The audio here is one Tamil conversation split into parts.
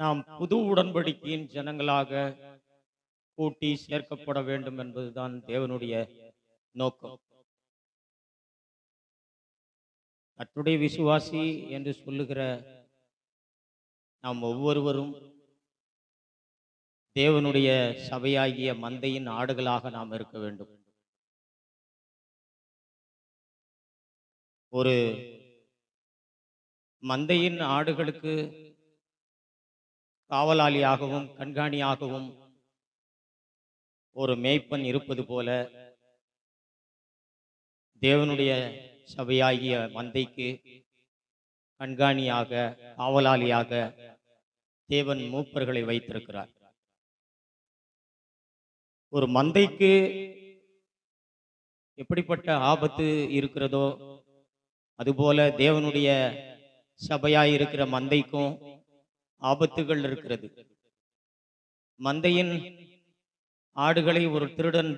நாம் புது உடன்படிக்கையின் ஜனங்களாக கூட்டி சேர்க்கப்பட வேண்டும் என்பதுதான் தேவனுடைய நோக்கம். கர்த்தருடைய விசுவாசி என்று சொல்லுகிற நாம் ஒவ்வொருவரும் தேவனுடைய சபையாகிய மந்தையின் ஆடுகளாக நாம் இருக்க வேண்டும். ஒரு மந்தையின் ஆடுகளுக்கு காவலாளியாகவும் கண்காணியாகவும் ஒரு மேய்ப்பன் இருப்பது போல தேவனுடைய சபையாகிய மந்தைக்கு கண்காணியாக காவலாளியாக தேவன் மூப்பர்களை வைத்திருக்கிறார். ஒரு மந்தைக்கு எப்படிப்பட்ட ஆபத்து இருக்கிறதோ அதுபோல தேவனுடைய சபையாயிருக்கிற மந்தைக்கும் ஆபத்துகள் இருக்கிறது. மந்தையின் ஆடுகளை ஒரு திருடன்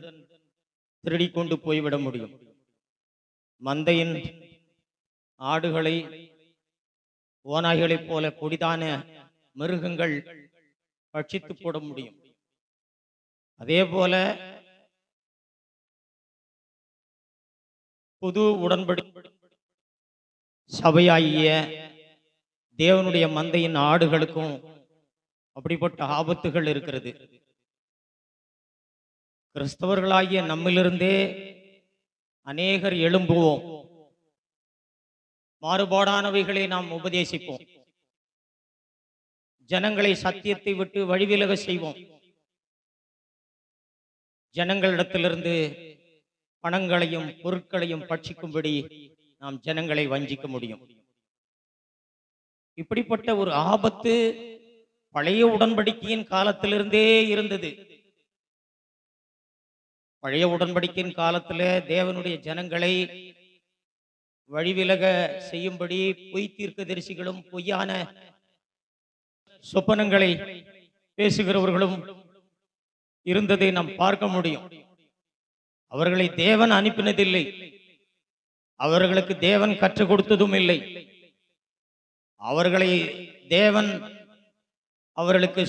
திருடி கொண்டு போய்விட முடியும். மந்தையின் ஆடுகளை ஓநாய்களைப் போல கொடிதான மிருகங்கள் பட்சித்து போட முடியும். அதே போல புது உடன்படிக்கை சபையாகிய தேவனுடைய மந்தையின் ஆடுகளுக்கும் அப்படிப்பட்ட ஆபத்துகள் இருக்கிறது. கிறிஸ்தவர்களாகிய நம்மிலிருந்தே அநேகர் எழும்புவோம். மாறுபாடானவைகளை நாம் உபதேசிப்போம். ஜனங்களை சத்தியத்தை விட்டு வழிவிலக செய்வோம். ஜனங்களிடத்திலிருந்து பணங்களையும் பொருட்களையும் பட்சிக்கும்படி நாம் ஜனங்களை வஞ்சிக்க முடியும். இப்படிப்பட்ட ஒரு ஆபத்து பழைய உடன்படிக்கையின் காலத்திலிருந்தே இருந்தது. பழைய உடன்படிக்கையின் காலத்தில் தேவனுடைய ஜனங்களை வழிவிலக செய்யும்படி பொய் தீர்க்கதரிசிகளும் பொய்யான சொப்பனங்களை பேசுகிறவர்களும் இருந்ததை நாம் பார்க்க முடியும். அவர்களை தேவன் அனுப்பினதில்லை. அவர்களுக்கு தேவன் கற்றுக் கொடுத்ததும் இல்லை. அவர்களை தேவன் அவர்களுக்கு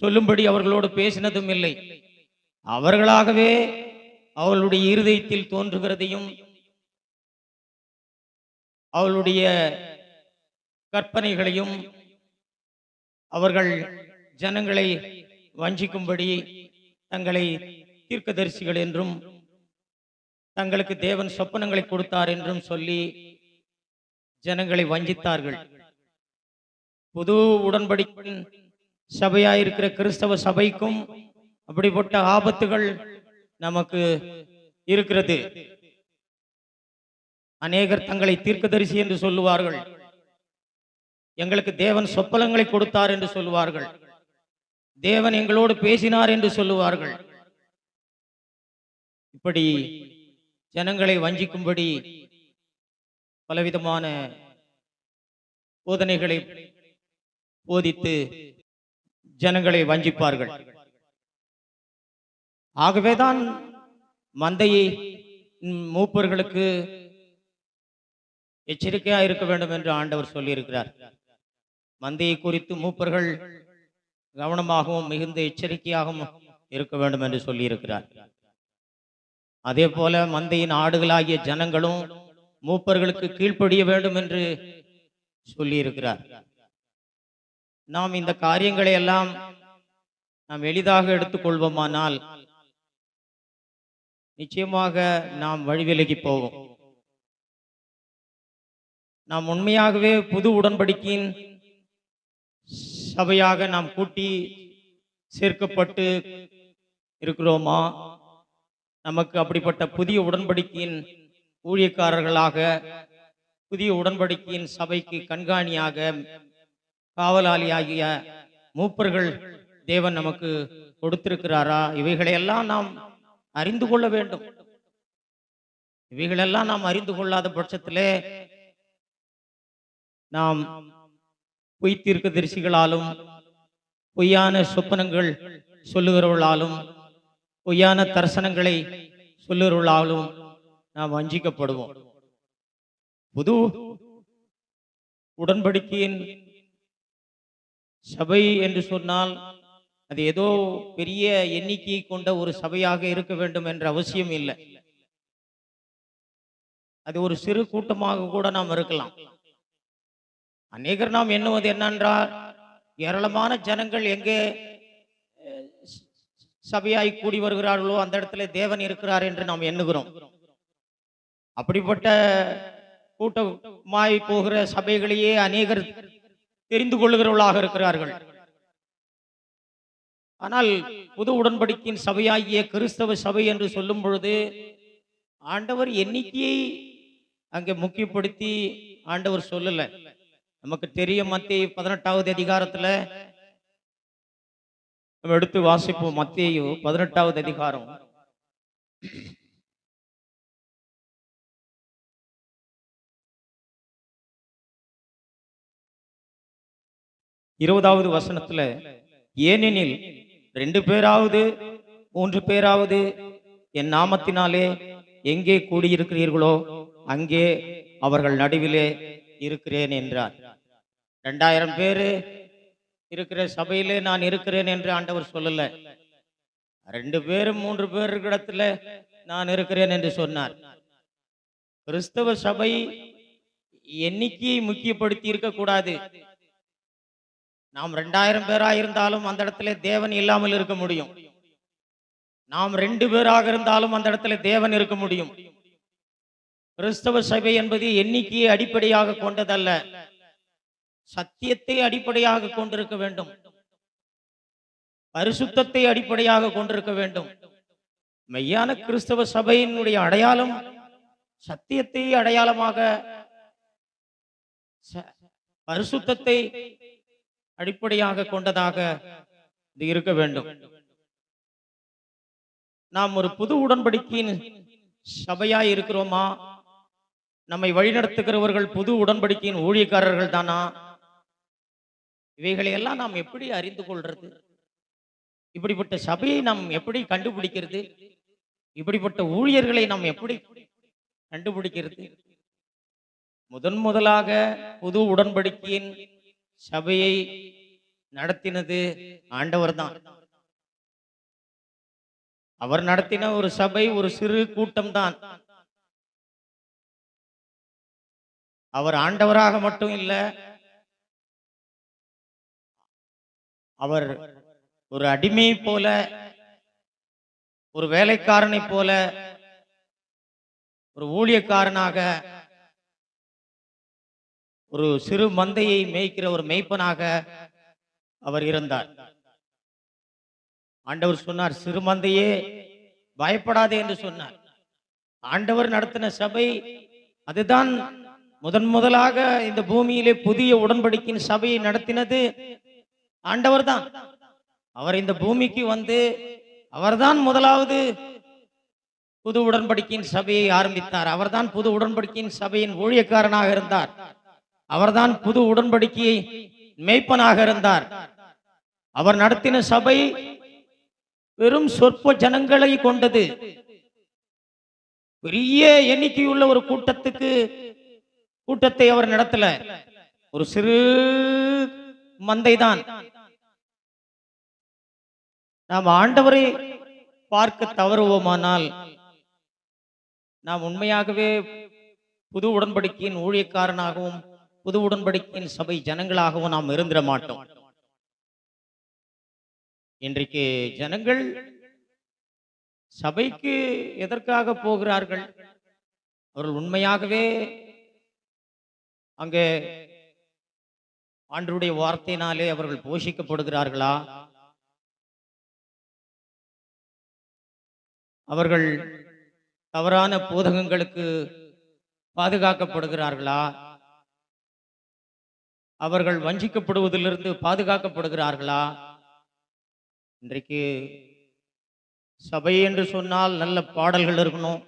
சொல்லும்படி அவர்களோடு பேசினதும் இல்லை. அவர்களாகவே அவர்களுடைய இருதயத்தில் தோன்றுகிறதையும் அவளுடைய கற்பனைகளையும் அவர்கள் ஜனங்களை வஞ்சிக்கும்படி தங்களை தீர்க்கதரிசிகள் என்றும் தங்களுக்கு தேவன் சொப்பனங்களை கொடுத்தார் என்றும் சொல்லி ஜனங்களை வஞ்சித்தார்கள். புது உடன்படிக்கையின் சபையாயிருக்கிற கிறிஸ்தவ சபைக்கும் அப்படிப்பட்ட ஆபத்துகள் நமக்கு இருக்கிறது. அநேகர் தங்களை தீர்க்கதரிசி என்று சொல்லுவார்கள். எங்களுக்கு தேவன் சொப்பனங்களை கொடுத்தார் என்று சொல்லுவார்கள். தேவன் எங்களோடு பேசினார் என்று சொல்லுவார்கள். இப்படி ஜனங்களை வஞ்சிக்கும்படி பலவிதமான போதனைகளை போதித்து ஜனங்களை வஞ்சிப்பார்கள். ஆகவேதான் மந்தையை மூப்பர்களுக்கு எச்சரிக்கையா இருக்க வேண்டும் என்று ஆண்டவர் சொல்லியிருக்கிறார். மந்தையை குறித்து மூப்பர்கள் கவனமாகவும் மிகுந்த எச்சரிக்கையாகவும் இருக்க வேண்டும் என்று சொல்லியிருக்கிறார். அதே போல மந்தையின் ஆடுகளாகிய ஜனங்களும் மூப்பர்களுக்கு கீழ்ப்படிய வேண்டும் என்று சொல்லியிருக்கிறார். நாம் இந்த காரியங்களை எல்லாம் நாம் எளிதாக எடுத்துக்கொள்வோமானால் நிச்சயமாக நாம் வழிவிலகி போவோம். நாம் உண்மையாகவே புது உடன்படிக்கையின் சபையாக நாம் கூட்டி சேர்க்கப்பட்டு இருக்கிறோமா? நமக்கு அப்படிப்பட்ட புதிய உடன்படிக்கையின் ஊழியக்காரர்களாக புதிய உடன்படிக்கையின் சபைக்கு கண்காணியாக காவலாளியாகிய மூப்பர்கள் தேவன் நமக்கு கொடுத்திருக்கிறாரா? இவைகளையெல்லாம் நாம் அறிந்து கொள்ள வேண்டும். இவைகளெல்லாம் நாம் அறிந்து கொள்ளாத பட்சத்திலே நாம் பொய் தீர்க்கதரிசிகளாலும் பொய்யான சொப்பனங்கள் சொல்லுகிறவர்களாலும் பொய்யான தரிசனங்களை சொல்லுகிறவர்களாலும் நாம் வஞ்சிக்கப்படுவோம். புது உடன்படிக்கையின் சபை என்று சொன்னால் அது ஏதோ பெரிய எண்ணிக்கை கொண்ட ஒரு சபையாக இருக்க வேண்டும் என்ற அவசியம் இல்லை. அது ஒரு சிறு கூட்டமாக கூட நாம் இருக்கலாம். அநேகர் நாம் எண்ணுவது என்னென்றால், ஏராளமான ஜனங்கள் எங்கே சபையாய் கூடி வருகிறார்களோ அந்த இடத்துல தேவன் இருக்கிறார் என்று நாம் எண்ணுகிறோம். அப்படிப்பட்ட கூட்டமாய் போகிற சபைகளையே அநேகர் தெரிந்து கொள்ளுகிறவர்களாக இருக்கிறார்கள். ஆனால் புது உடன்படிக்கையின் சபையாகிய கிறிஸ்தவ சபை என்று சொல்லும் பொழுது ஆண்டவர் எண்ணிக்கையை அங்கே முக்கியப்படுத்தி ஆண்டவர் சொல்லல. நமக்கு தெரியும், மத்தேயு 18வது அதிகாரத்துல நம்ம எடுத்து வாசிப்போம். மத்தேயு 18வது அதிகாரம் 20வது வசனத்துல, ஏனெனில் 2 பேராவது 3 பேராவது என் நாமத்தினாலே எங்கே கூடியிருக்கிறீர்களோ அங்கே அவர்கள் நடுவிலே இருக்கிறேன் என்றார். 2000 பேரு இருக்கிற சபையிலே நான் இருக்கிறேன் என்று ஆண்டவர் சொல்லல. 2 பேரு 3 பேர் இருக்கிற இடத்துல நான் இருக்கிறேன் என்று சொன்னார். கிறிஸ்தவ சபை எண்ணிக்கையை முக்கியப்படுத்தி இருக்க கூடாது. நாம் 2000 பேராக இருந்தாலும் அந்த இடத்துல தேவன் இல்லாமல் இருக்க முடியும். நாம் 2 பேராக இருந்தாலும் அந்த இடத்துல தேவன் இருக்க முடியும். கிறிஸ்தவ சபை என்பது எண்ணிக்கையை அடிப்படையாக கொண்டதல்ல, சத்தியத்தை அடிப்படையாக கொண்டிருக்க வேண்டும், பரிசுத்தத்தை அடிப்படையாக கொண்டிருக்க வேண்டும். மெய்யான கிறிஸ்தவ சபையினுடைய அடையாளம் சத்தியத்தை அடையாளமாக, பரிசுத்தத்தை அடிப்படையாக கொண்டதாக இது இருக்க வேண்டும். நாம் ஒரு புது உடன்படிக்கையின் சபையாய் இருக்கிறோமா? நம்மை வழிநடத்துகிறவர்கள் புது உடன்படிக்கையின் ஊழியக்காரர்கள் தானா? இவைகளை எல்லாம் நாம் எப்படி அறிந்து கொள்றது? இப்படிப்பட்ட சபையை நாம் எப்படி கண்டுபிடிக்கிறது? இப்படிப்பட்ட ஊழியர்களை நாம் எப்படி கண்டுபிடிக்கிறது? முதலாக புது உடன்படிக்கையின் சபையை நடத்தினது ஆண்டவர் தான். அவர் நடத்தின ஒரு சபை ஒரு சிறு கூட்டம் தான். அவர் ஆண்டவராக மட்டும் இல்ல, அவர் ஒரு அடிமை போல, ஒரு வேலைக்காரனை போல, ஒரு ஊழியக்காரனாக, ஒரு சிறு மந்தையை மேய்க்கிற ஒரு மேய்ப்பனாக அவர் இருந்தார். ஆண்டவர் சொன்னார், சிறு மந்தையே பயப்படாதே என்று சொன்னார். ஆண்டவர் நடத்தின சபை அதுதான். முதலாக இந்த பூமியிலே புதிய உடன்படிக்கையின் சபையை நடத்தினது ஆண்டவர் தான். அவர் இந்த பூமிக்கு வந்து அவர்தான் முதலாவது புது உடன்படிக்கையின் சபையை ஆரம்பித்தார். அவர்தான் புது உடன்படிக்கையின் சபையின் ஊழியக்காரனாக இருந்தார். அவர்தான் புது உடன்படிக்கையை மேய்ப்பனாக இருந்தார். அவர் நடத்தின சபை வெறும் சொற்ப ஜனங்களை கொண்டது. பெரிய எண்ணிக்கையுள்ள ஒரு கூட்டத்தை அவர் நடத்தல, ஒரு சிறு மந்தை தான். நாம் ஆண்டவரை பார்க்க தவறுவோமானால் நாம் உண்மையாகவே புது உடன்படிக்கையின் ஊழியக்காரனாகவும் புது உடன்படிக்கையின் சபை ஜனங்களாகவும் நாம் இருந்திட மாட்டோம். இன்றைக்கு ஜனங்கள் சபைக்கு எதற்காக போகிறார்கள்? அவர்கள் உண்மையாகவே அங்கே ஆண்டவருடைய வார்த்தையினாலே அவர்கள் போஷிக்கப்படுகிறார்களா? அவர்கள் தவறான போதகங்களுக்கு பாதுகாக்கப்படுகிறார்களா? அவர்கள் வஞ்சிக்கப்படுவதிலிருந்து பாதுகாக்கப்படுகிறார்களா? இன்றைக்கு சபை என்று சொன்னால் நல்ல பாடல்கள் இருக்கணும்,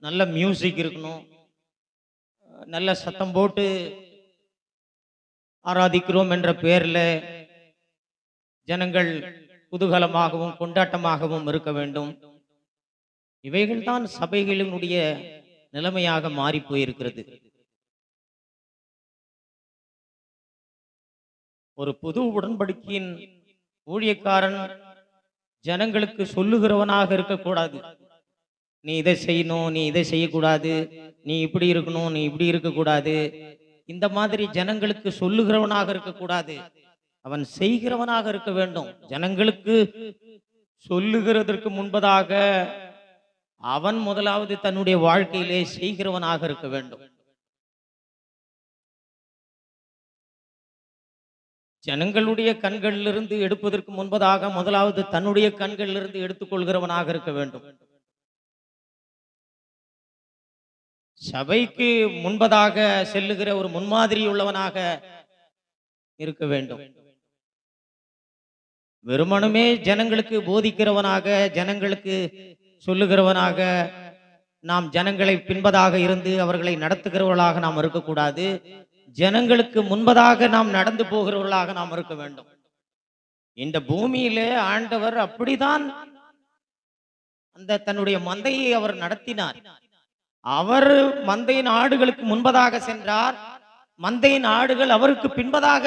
நல்ல மியூசிக் இருக்கணும், நல்ல சத்தம் போட்டு ஆராதிக்கிறோம் என்ற பெயரில் ஜனங்கள் குதூகலமாகவும் கொண்டாட்டமாகவும் இருக்க வேண்டும். இவைகள்தான் சபைகளினுடைய நிலைமையாக மாறி போயிருக்கிறது. ஒரு புது உடன்படிக்கையின் ஊழியக்காரன் ஜனங்களுக்கு சொல்லுகிறவனாக இருக்கக்கூடாது. நீ இதை செய்யணும், நீ இதை செய்யக்கூடாது, நீ இப்படி இருக்கணும், நீ இப்படி இருக்கக்கூடாது. இந்த மாதிரி ஜனங்களுக்கு சொல்லுகிறவனாக இருக்கக்கூடாது. அவன் செய்கிறவனாக இருக்க வேண்டும். ஜனங்களுக்கு சொல்லுகிறதற்கு முன்பதாக அவன் முதலாவது தன்னுடைய வாழ்க்கையிலே செய்கிறவனாக இருக்க வேண்டும். ஜனங்களுடைய கண்களிலிருந்து எடுப்பதற்கு முன்பதாக முதலாவது தன்னுடைய கண்களிலிருந்து எடுத்துக்கொள்கிறவனாக இருக்க வேண்டும். சபைக்கு முன்பதாக செல்லுகிற ஒரு முன்மாதிரி உள்ளவனாக இருக்க வேண்டும். வெறுமனமே ஜனங்களுக்கு போதிக்கிறவனாக, ஜனங்களுக்கு சொல்லுகிறவனாக, நாம் ஜனங்களை பின்பதாக இருந்து அவர்களை நடத்துகிறவர்களாக நாம் இருக்கக்கூடாது. ஜனங்களுக்கு முன்பதாக நாம் நடந்து போகிறவர்களாக நாம் இருக்க வேண்டும். இந்த பூமியிலே ஆண்டவர் அப்படிதான் அந்த தன்னுடைய மந்தையை அவர் நடத்தினார். அவர் மந்தையின் ஆடுகளுக்கு முன்பதாக சென்றார், மந்தையின் ஆடுகள் அவருக்கு பின்பதாக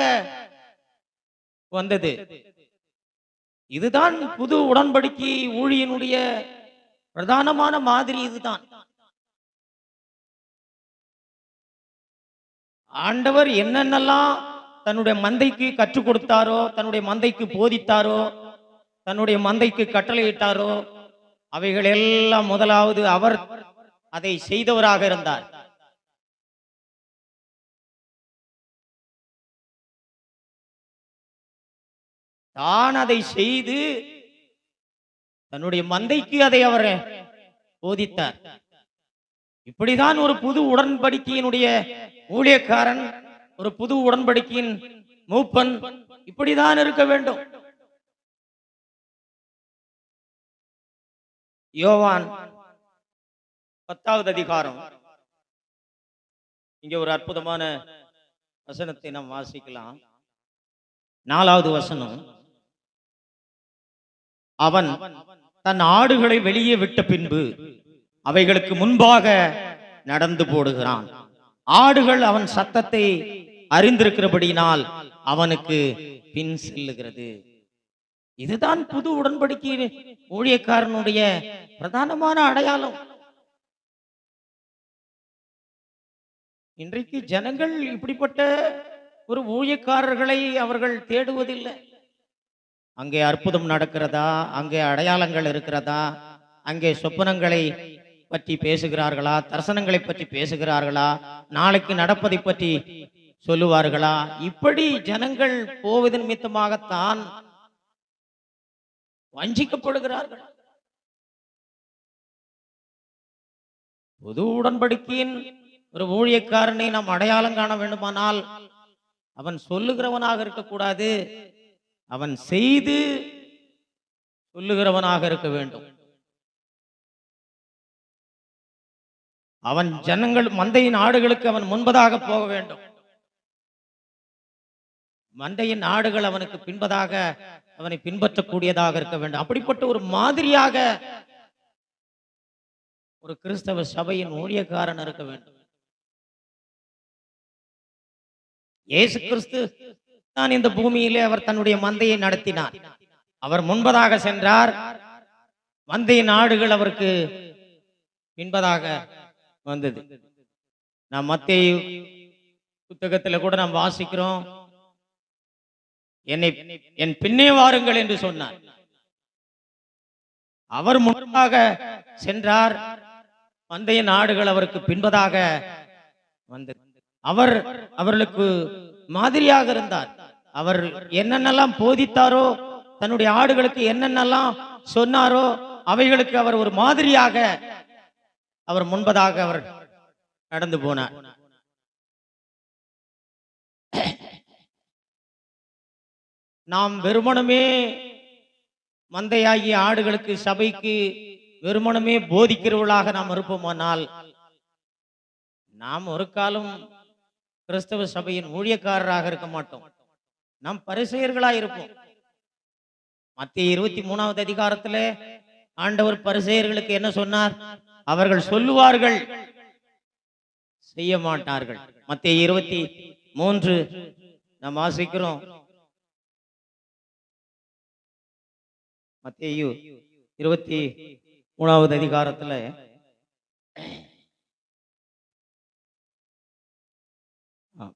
வந்தது. இதுதான் புது உடன்படிக்கை ஊழியனுடைய பிரதானமான மாதிரி. இதுதான் ஆண்டவர் என்னென்னலாம் தன்னுடைய மந்தைக்கு கற்றுக் கொடுத்தாரோ, தன்னுடைய மந்தைக்கு போதித்தாரோ, தன்னுடைய மந்தைக்கு கட்டளையிட்டாரோ, அவைகள் எல்லாம் முதலாவது அவர் அதை செய்தவராக இருந்தார். தான் அதை செய்து தன்னுடைய மந்தைக்கு அதை அவர் போதித்தார். இப்படிதான் ஒரு புது உடன்படிக்கையினுடைய ஊழியக்காரன், ஒரு புது உடன்படிக்கையின் மூப்பன் இப்படிதான் இருக்க வேண்டும். யோவான் 10வது அதிகாரம், இங்க ஒரு அற்புதமான வசனத்தை நாம் வாசிக்கலாம். 4வது வசனம், அவன் தன் ஆடுகளை வெளியே விட்ட பின்பு அவைகளுக்கு முன்பாக நடந்து போடுகிறான். ஆடுகள் அவன் சத்தத்தை அறிந்திருக்கிறபடியினால் அவனுக்கு பின் செல்லுகிறது. இதுதான் புது உடன்படிக்கை ஊழியக்காரனுடைய பிரதானமான அடையாளம். இன்றைக்கு ஜனங்கள் இப்படிப்பட்ட ஒரு ஊழியக்காரர்களை அவர்கள் தேடுவதில்லை. அங்கே அற்புதம் நடக்கிறதா, அங்கே அடையாளங்கள் இருக்கிறதா, அங்கே சொப்பனங்களை பற்றி பேசுகிறார்களா, தரிசனங்களை பற்றி பேசுகிறார்களா, நாளைக்கு நடப்பதை பற்றி சொல்லுவார்களா? இப்படி ஜனங்கள் போவதன் நிமித்தமாகத்தான் வஞ்சிக்கப்படுகிறார்கள். புது உடன்படிக்கையின் ஒரு ஊழியக்காரனை நாம் அடையாளம் காண வேண்டுமானால் அவன் சொல்லுகிறவனாக இருக்கக்கூடாது, அவன் செய்து சொல்லுகிறவனாக இருக்க வேண்டும். அவன் ஜனங்கள் மந்தையின் ஆடுகளுக்கு அவன் முன்பதாக போக வேண்டும். மந்தையின் ஆடுகள் அவனுக்கு பின்பதாக அவனை பின்பற்றக்கூடியதாக இருக்க வேண்டும். அப்படிப்பட்ட ஒரு மாதிரியாக ஒரு கிறிஸ்தவ சபையின் ஊழியக்காரன் இருக்க வேண்டும். இயேசு கிறிஸ்து தான் இந்த பூமியிலே அவர் தன்னுடைய மந்தையை நடத்தினார். அவர் முன்பதாக சென்றார், மந்தையின் ஆடுகள் அவருக்கு பின்பதாக வந்தது. நாம் மத்தேயு புத்தகத்தில் கூட நாம் வாசிக்கிறோம், என் பின்னே வாருங்கள் என்று சொன்னார். அவர் முன்பாக சென்றார், மந்தையின் ஆடுகள் அவருக்கு பின்பதாக வந்தது. அவர் அவர்களுக்கு மாதிரியாக இருந்தார். அவர் என்னென்னலாம் போதித்தாரோ, தன்னுடைய ஆடுகளுக்கு என்னென்னலாம் சொன்னாரோ, அவைகளுக்கு அவர் ஒரு மாதிரியாக அவர் முன்பதாக அவர் நடந்து போனார். நாம் வெறுமனமே மந்தையாகிய ஆடுகளுக்கு, சபைக்கு வெறுமனமே போதிக்கிறவர்களாக நாம் இருப்போமானால் நாம் ஒரு காலம் கிறிஸ்தவ சபையின் ஊழியக்காரராக இருக்க மாட்டோம். நாம் பரிசேயர்களாக இருப்போம். மத்தேயு 23வது அதிகாரத்திலே ஆண்டவர் பரிசேயர்களுக்கு என்ன சொன்னார்? அவர்கள் சொல்லுவார்கள், செய்ய மாட்டார்கள். மத்தேயு 23 நாம் வாசிக்கிறோம், மத்தேயு 23வது அதிகாரத்துல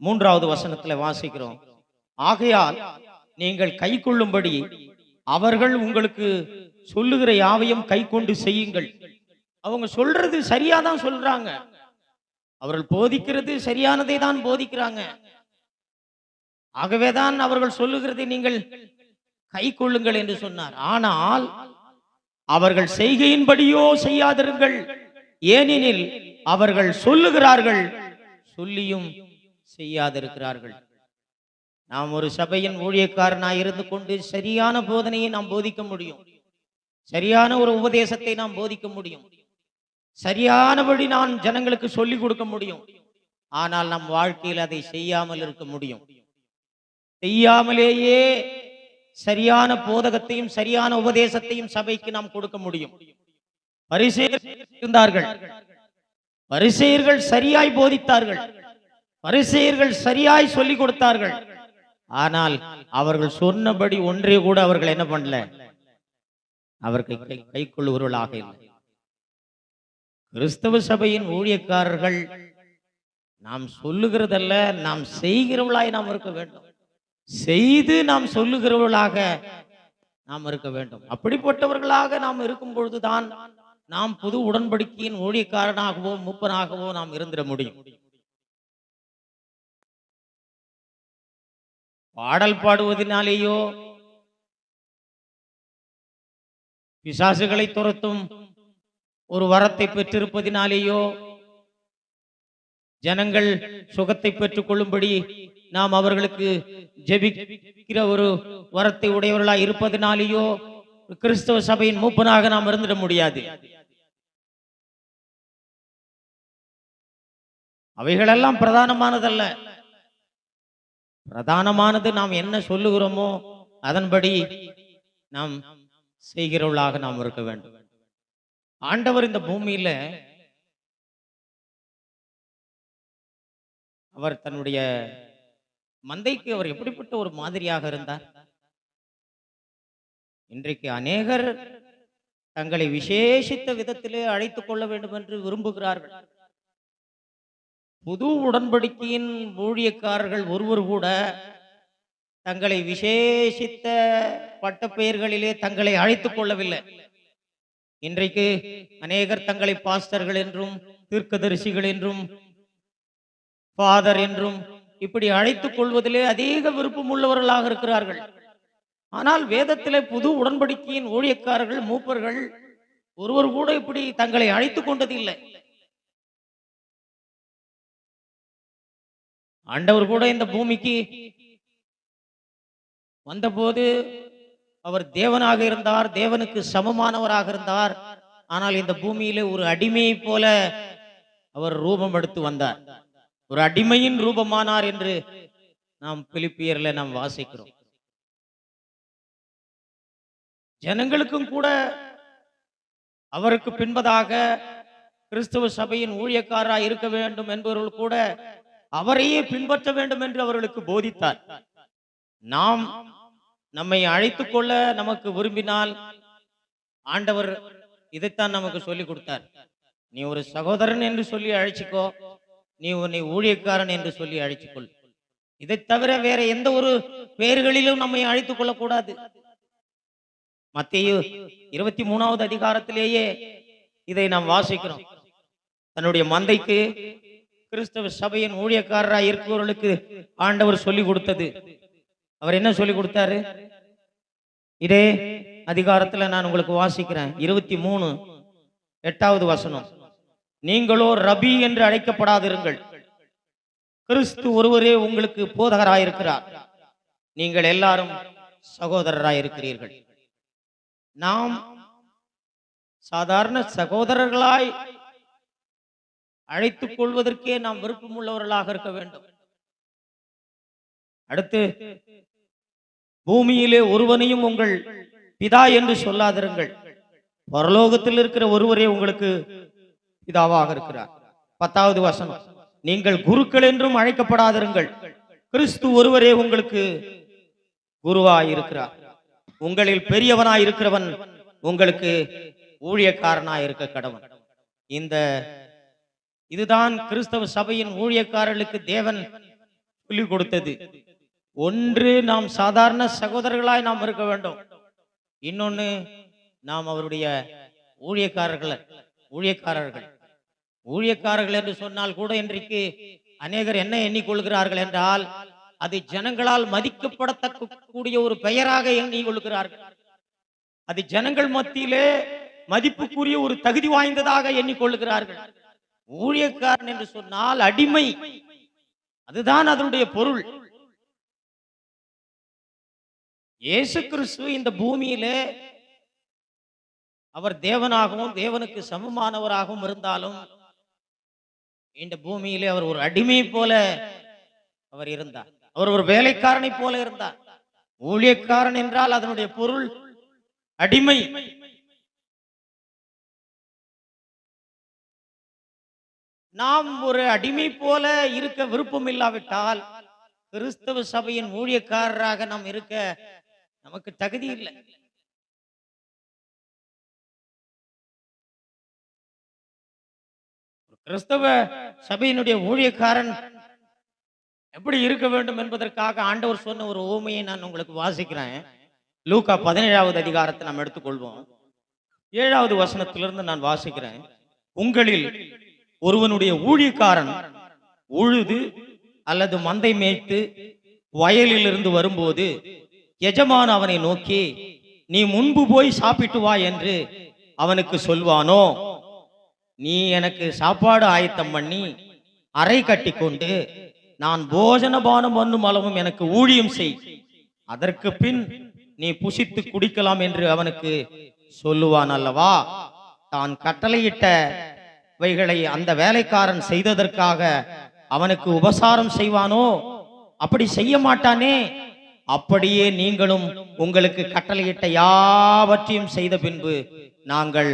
3வது வசனத்துல வாசிக்கிறோம். ஆகையால் நீங்கள் கை கொள்ளும்படி அவர்கள் உங்களுக்கு சொல்லுகிற யாவையும் கை கொண்டு செய்யுங்கள். அவங்க சொல்றது சரியாதான் சொல்றாங்க, அவர்கள் போதிக்கிறது சரியானதை தான் போதிக்கிறாங்க. ஆகவேதான் அவர்கள் சொல்லுகிறதை நீங்கள் கை கொள்ளுங்கள் என்று சொன்னார். ஆனால் அவர்கள் செய்கையின்படியோ செய்யாதிருங்கள், ஏனெனில் அவர்கள் சொல்லுகிறார்கள், சொல்லியும் செய்யாதிருக்கிறார்கள். நாம் ஒரு சபையின் ஊழியக்காரனாய் இருந்து கொண்டு சரியான போதனையை நாம் போதிக்க முடியும், சரியான ஒரு உபதேசத்தை நாம் போதிக்க முடியும், சரியானபடி நான் ஜனங்களுக்கு சொல்லிக் கொடுக்க முடியும். ஆனால் நம் வாழ்க்கையில் அதை செய்யாமல் இருக்க முடியும். செய்யாமலேயே சரியான போதகத்தையும் சரியான உபதேசத்தையும் சபைக்கு நாம் கொடுக்க முடியும். பரிசேயர்கள் இருந்தார்கள், பரிசேயர்கள் சரியாய் போதித்தார்கள், பரிசேயர்கள் சரியாய் சொல்லிக் கொடுத்தார்கள். ஆனால் அவர்கள் சொன்னபடி ஒன்றே கூட அவர்கள் என்ன பண்ணல, அவர்கள் கை கொள்ளுவர்களாக இல்லை. கிறிஸ்தவ சபையின் ஊழியக்காரர்கள் நாம் சொல்லுகிறதல்ல, நாம் செய்கிறவர்களாய் நாம் இருக்க வேண்டும், செய்து நாம் சொல்லுகிறவர்களாக நாம் இருக்க வேண்டும். அப்படிப்பட்டவர்களாக நாம் இருக்கும் பொழுதுதான் நாம் புது உடன்படிக்கையின் ஊழியக்காரனாகவோ மூப்பனாகவோ நாம் இருந்திட முடியும். பாடல் பாடுவதனாலேயோ பிசாசுகளை துரத்தும் ஒரு வரத்தை பெற்றிருப்பதினாலேயோ ஜனங்கள் சுகத்தை பெற்றுக் கொள்ளும்படி நாம் அவர்களுக்கு ஜெபிக்கிற ஒரு வரத்தை உடையவர்களாய் இருப்பதினாலேயோ கிறிஸ்தவ சபையின் மூப்பனாக நாம் இருந்திட முடியாது. அவைகளெல்லாம் பிரதானமானதல்ல. பிரதானமானது நாம் என்ன சொல்லுகிறோமோ அதன்படி நாம் செய்கிறவர்களாக நாம் இருக்க வேண்டும். ஆண்டவர் இந்த பூமியில அவர் தன்னுடைய மந்தைக்கு அவர் எப்படிப்பட்ட ஒரு மாதிரியாக இருந்தார்? இன்றைக்கு அநேகர் தங்களை விசேஷித்த விதத்திலே அழைத்துக் கொள்ள வேண்டும் என்று விரும்புகிறார்கள். புது உடன்படிக்கையின் ஊழியக்காரர்கள் ஒருவர் கூட தங்களை விசேஷித்த பட்டப்பெயர்களிலே தங்களை அழைத்துக் கொள்ளவில்லை. இன்றைக்கு அநேகர் தங்களை பாஸ்டர்கள் என்றும் தீர்க்கதரிசிகள் என்றும் ஃபாதர் என்றும் இப்படி அழைத்துக் கொள்வதிலே அதிக விருப்பம் உள்ளவர்களாக இருக்கிறார்கள். ஆனால் வேதத்திலே புது உடன்படிக்கையின் ஊழியக்காரர்கள் மூப்பர்கள் ஒருவர் கூட இப்படி தங்களை அழைத்துக் கொண்டதில்லை. ஆண்டவர் கூட இந்த பூமிக்கு வந்தபோது அவர் தேவனாக இருந்தார், தேவனுக்கு சமமானவராக இருந்தார். ஆனால் இந்த பூமியிலே ஒரு அடிமையை போல அவர் ரூபம் எடுத்து வந்தார், ஒரு அடிமையின் ரூபமானார் என்று நாம் பிலிப்பியர்ல நாம் வாசிக்கிறோம். ஜனங்களுக்கும் கூட அவருக்கு பின்பதாக கிறிஸ்தவ சபையின் ஊழியக்காரராக இருக்க வேண்டும் என்பவர்கள் கூட அவரையே பின்பற்ற வேண்டும் என்று அவர்களுக்கு போதித்தார். நாம் நம்மை அழைத்துக் கொள்ள நமக்கு விரும்பினால் ஆண்டவர் இதைத்தான் நமக்கு சொல்லிக் கொடுத்தார். நீ ஒரு சகோதரன் என்று சொல்லி அழைச்சிக்கோ, நீ உன்னை ஊழியக்காரன் என்று சொல்லி அழைச்சிக்கொள். இதை தவிர வேற எந்த ஒரு பெயர்களிலும் நம்மை அழைத்துக் கொள்ளக்கூடாது. மத்தேயு 23வது அதிகாரத்திலேயே இதை நாம் வாசிக்கிறோம். தன்னுடைய மந்தைக்கு கிறிஸ்தவ சபையின் ஊழியக்காரராக இருக்கிறவர்களுக்கு ஆண்டவர் சொல்லிக் கொடுத்தது. அவர் என்ன சொல்லிக் கொடுத்தாரு? இதே அதிகாரத்துல நான் உங்களுக்கு வாசிக்கிறேன். 23:8வது வசனம். நீங்களோ ரபி என்று அழைக்கப்படாதிருங்கள், கிறிஸ்து ஒருவரே உங்களுக்கு போதகராயிருக்கிறார், நீங்கள் எல்லாரும் சகோதரராயிருக்கிறீர்கள். நாம் சாதாரண சகோதரர்களாய் அழைத்துக் கொள்வதற்கே நாம் விருப்பம் உள்ளவர்களாக இருக்க வேண்டும். அடுத்து, பூமியிலே ஒருவனையும் உங்கள் பிதா என்று சொல்லாதிருங்கள், பரலோகத்தில் இருக்கிற ஒருவரே உங்களுக்கு பிதாவாக இருக்கிறார். 10வது வசனம். நீங்கள் குருக்கள் என்றும் அழைக்கப்படாதிருங்கள், கிறிஸ்து ஒருவரே உங்களுக்கு குருவாய் இருக்கிறார். உங்களில் பெரியவனாய் இருக்கிறவன் உங்களுக்கு ஊழியக்காரனாய் இருக்க கடவன். இந்த இதுதான் கிறிஸ்தவ சபையின் ஊழியக்காரர்களுக்கு தேவன் சொல்லிக் கொடுத்தது. ஒன்று, நாம் சாதாரண சகோதரர்களாய் நாம் இருக்க வேண்டும். இன்னொன்னு, நாம் அவருடைய ஊழியக்காரர்கள் ஊழியக்காரர்கள் என்று சொன்னால் கூட இன்றைக்கு அநேகர் என்ன எண்ணிக்கொள்கிறார்கள் என்றால், அது ஜனங்களால் மதிக்கப்படத்தக்க கூடிய ஒரு பெயராக எண்ணிக்கொள்கிறார்கள். அது ஜனங்கள் மத்தியிலே மதிப்புக்குரிய ஒரு தகுதி வாய்ந்ததாக எண்ணிக்கொள்கிறார்கள். ஊழியக்காரன் என்று சொன்னால் அடிமை, அதுதான் அதனுடைய பொருள். இயேசு கிறிஸ்து இந்த பூமியிலே அவர் தேவனாகவும் தேவனுக்கு சமமானவராகவும் இருந்தாலும் இந்த பூமியிலே அவர் ஒரு அடிமை போல அவர் இருந்தார். அவர் ஒரு வேலைக்காரனை போல இருந்தார். ஊழியக்காரன் என்றால் அதனுடைய பொருள் அடிமை. நாம் ஒரு அடிமை போல இருக்க விருப்பம் இல்லாவிட்டால் கிறிஸ்தவ சபையின் ஊழியக்காரராக நாம் இருக்க நமக்கு தகுதி இல்லை. கிறிஸ்தவ சபையினுடைய ஊழியக்காரன் எப்படி இருக்க வேண்டும் என்பதற்காக ஆண்டவர் சொன்ன ஒரு உவமையை நான் உங்களுக்கு வாசிக்கிறேன். லூக்கா 17வது அதிகாரத்தை நாம் எடுத்துக்கொள்வோம். 7வது வசனத்திலிருந்து நான் வாசிக்கிறேன். உங்களில் ஒருவனுடைய ஊழியக்காரன் உழுது அல்லது மந்தை மேய்த்து வயலில் இருந்து வரும்போது எஜமான் அவனை நோக்கி, நீ முன்பு போய் சாப்பிட்டு வா என்று அவனுக்கு சொல்வானோ? நீ எனக்கு சாப்பாடு ஆயத்தம் பண்ணி அறை கட்டி கொண்டு நான் போஜன பானம் பண்ணும் அளவும் எனக்கு ஊழியம் செய், அதற்கு பின் நீ புசித்து குடிக்கலாம் என்று அவனுக்கு சொல்லுவான் அல்லவா? தான் கட்டளையிட்டவைகளை அந்த வேலைக்காரன் செய்ததற்காக அவனுக்கு உபசாரம் செய்வானோ? அப்படி செய்ய மாட்டானே. அப்படியே நீங்களும் உங்களுக்கு கட்டளையிட்ட யாவற்றையும் செய்த பின்பு நாங்கள்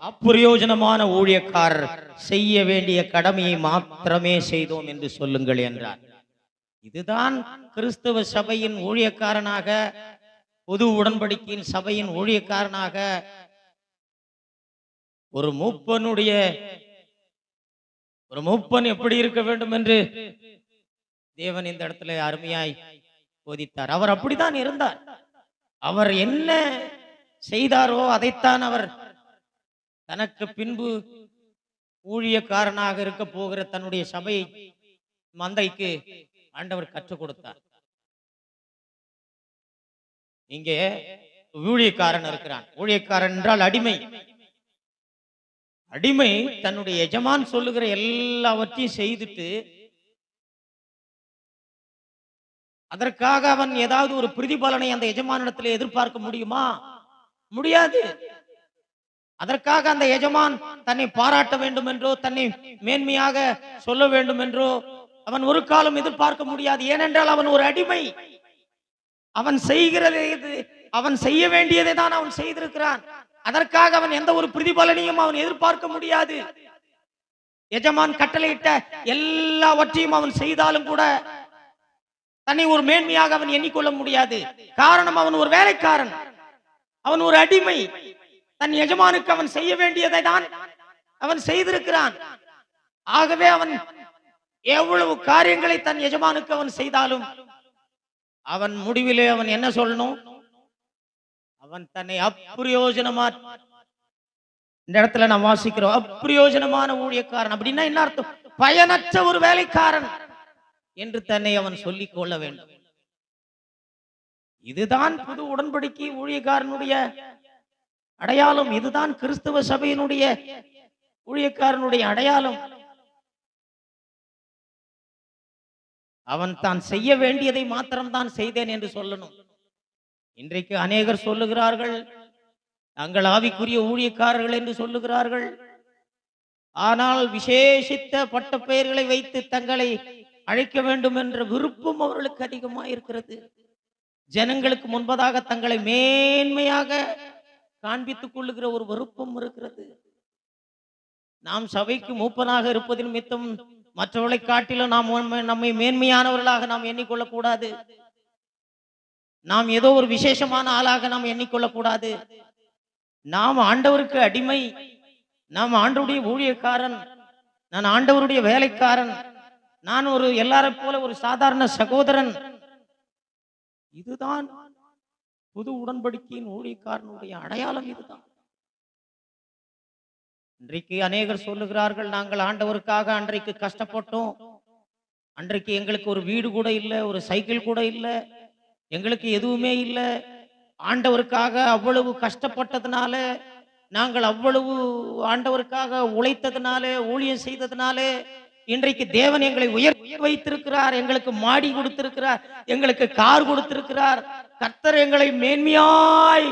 அப்பிரயோஜனமான ஊழியக்காரர் செய்ய வேண்டிய கடமையை மாத்திரமே செய்தோம் என்று சொல்லுங்கள் என்றார். இதுதான் கிறிஸ்தவ சபையின் ஊழியக்காரனாக, பொது உடன்படிக்கையின் சபையின் ஊழியக்காரனாக ஒரு மூப்பன் எப்படி இருக்க வேண்டும் என்று தேவன் இந்த இடத்துல அருமையாய் போதித்தார். அவர் அப்படித்தான் இருந்தார். அவர் என்ன செய்தாரோ அதைத்தான் அவர் தனக்கு பின்பு ஊழியக்காரனாக இருக்க போகிற தன்னுடைய சபை மந்தைக்கு ஆண்டவர் கற்றுக் கொடுத்தார். இங்கே ஊழியக்காரன் இருக்கிறான். ஊழியக்காரன் என்றால் அடிமை. அடிமை தன்னுடைய எஜமான் சொல்லுகிற எல்லாவற்றையும் செய்துட்டு அதற்காக அவன் ஏதாவது ஒரு பிரதிபலனை அந்த எஜமானிடத்தில் எதிர்பார்க்க முடியுமா? முடியாது. அதற்காக அந்த எஜமான் தன்னை பாராட்ட வேண்டும் என்றோ தன்னை மேன்மையாக சொல்ல வேண்டும் என்றோ அவன் ஒரு காலம் எதிர்பார்க்க முடியாது. ஏனென்றால் அவன் ஒரு அடிமை. அவன் அவன் செய்ய வேண்டியதை தான் அவன் செய்திருக்கிறான். அதற்காக அவன் எந்த ஒரு பிரதிபலனையும் அவன் எதிர்பார்க்க முடியாது. எஜமான் கட்டளையிட்ட எல்லாவற்றையும் அவன் செய்தாலும் கூட தன்னை ஒரு மேன்மையாக அவன் எண்ணிக்கொள்ள முடியாது. காரணம், அவன் ஒரு வேலைக்காரன், அவன் ஒரு அடிமை. தன் எஜமானுக்கு அவன் செய்ய வேண்டியதை தான் அவன் செய்திருக்கிறான். ஆகவே அவன் எவ்வளவு காரியங்களை தன் எஜமானுக்கு அவன் செய்தாலும் அவன் முடிவிலே அவன் என்ன சொல்லணும்? அவன் தன்னை அப்பிரயோஜனமா, இந்த இடத்துல நாம் வாசிக்கிறோம், அப்பிரயோஜனமான ஊழியக்காரன். அப்படின்னா என்ன அர்த்தம்? பயனற்ற ஒரு வேலைக்காரன் என்று தன்னை அவன் சொல்லிக் கொள்ள வேண்டும். இதுதான் புது உடன்படிக்கை ஊழியக்காரனுடைய அடையாளம். இதுதான் கிறிஸ்தவ சபையினுடைய ஊழியக்காரனுடைய அடையாளம். அவன் தான் செய்ய வேண்டியதை மாத்திரம்தான் செய்தேன் என்று சொல்லணும். இன்றைக்கு அநேகர் சொல்லுகிறார்கள், தங்கள் ஆவிக்குரிய ஊழியக்காரர்கள் என்று சொல்லுகிறார்கள். ஆனால் விசேஷித்த பட்ட பெயர்களை வைத்து தங்களை அழைக்க வேண்டும் என்ற விருப்பம் அவர்களுக்கு அதிகமாக இருக்கிறது. ஜனங்களுக்கு முன்பதாக தங்களை மேன்மையாக காண்பித்துக் கொள்ளுகிற ஒரு விருப்பம் இருக்கிறது. நாம் சபைக்கு மூப்பனாக இருப்பதின் நிமித்தம் மற்றவர்களை காட்டிலும் நாம் நம்மை மேன்மையானவர்களாக நாம் எண்ணிக்கொள்ளக் கூடாது. நாம் ஏதோ ஒரு விசேஷமான ஆளாக நாம் எண்ணிக்கொள்ளக்கூடாது. நாம் ஆண்டவருக்கு அடிமை. நாம் ஆண்டவருடைய ஊழியக்காரன். நான் ஆண்டவருடைய வேலைக்காரன். நான் ஒரு எல்லாரைப் போல ஒரு சாதாரண சகோதரன். இதுதான் புது உடன்படிக்கையின் ஊழியக்காரனுடைய அடையாளம். இதுதான். இன்றைக்கு அநேகர் சொல்லுகிறார்கள், நாங்கள் ஆண்டவருக்காக அன்றைக்கு கஷ்டப்பட்டோம். அன்றைக்கு எங்களுக்கு ஒரு வீடு கூட இல்லை, ஒரு சைக்கிள் கூட இல்லை, எங்களுக்கு எதுவுமே இல்லை. ஆண்டவருக்காக அவ்வளவு கஷ்டப்பட்டதுனால, நாங்கள் அவ்வளவு ஆண்டவருக்காக உழைத்ததுனால, ஊழியம் செய்ததுனால இன்றைக்கு தேவன் எங்களை உயர் வைத்திருக்கிறார். எங்களுக்கு மாடி கொடுத்திருக்கிறார், எங்களுக்கு கார் கொடுத்திருக்கிறார். கர்த்தர் எங்களை மேன்மையாய்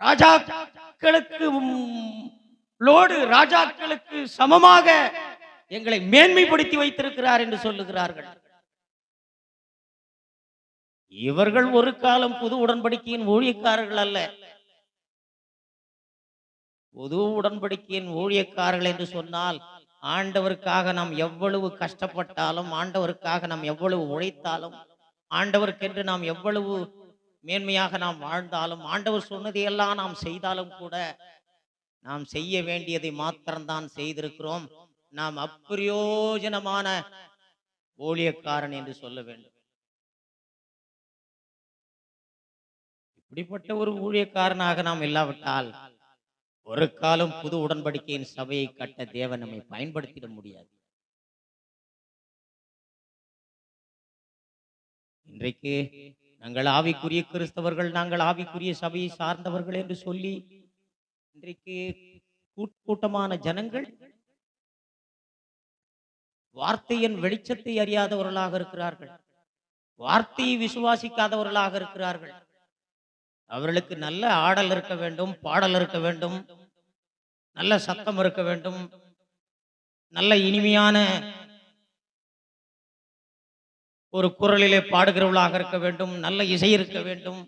ராஜாக்களுக்கு லோடு ராஜாக்களுக்கு சமமாக எங்களை மேன்மைப்படுத்தி வைத்திருக்கிறார் என்று சொல்லுகிறார்கள். இவர்கள் ஒரு காலம் புது உடன்படிக்கையின் ஊழியக்காரர்கள் அல்ல. புது உடன்படிக்கையின் ஊழியக்காரர்கள் என்று சொன்னால், ஆண்டவருக்காக நாம் எவ்வளவு கஷ்டப்பட்டாலும், ஆண்டவருக்காக நாம் எவ்வளவு உழைத்தாலும், ஆண்டவருக்கென்று நாம் எவ்வளவு மேன்மையாக நாம் வாழ்ந்தாலும், ஆண்டவர் சொன்னதையெல்லாம் நாம் செய்தாலும் கூட, நாம் செய்ய வேண்டியதை மாத்திரம்தான் செய்திருக்கிறோம். நாம் அப்பிரயோஜனமான ஊழியக்காரன் என்று சொல்ல வேண்டும். இப்படிப்பட்ட ஒரு ஊழியக்காரனாக நாம் இல்லாவிட்டால் ஒரு காலம் புது உடன்படிக்கையின் சபையை கட்ட தேவன் நம்மை பயன்படுத்திட முடியாது. இன்றைக்கு நாங்கள் ஆவிக்குரிய கிறிஸ்தவர்கள், நாங்கள் ஆவிக்குரிய சபையை சார்ந்தவர்கள் என்று சொல்லி இன்றைக்கு கூட்டமான ஜனங்கள் வார்த்தையின் வெளிச்சத்தை அறியாதவர்களாக இருக்கிறார்கள். வார்த்தையை விசுவாசிக்காதவர்களாக இருக்கிறார்கள். அவர்களுக்கு நல்ல ஆடல் இருக்க வேண்டும், பாடல் இருக்க வேண்டும், நல்ல சத்தம் இருக்க வேண்டும், நல்ல இனிமையான ஒரு குரலிலே பாடுகிறவர்களாக இருக்க வேண்டும், நல்ல இசை இருக்க வேண்டும்,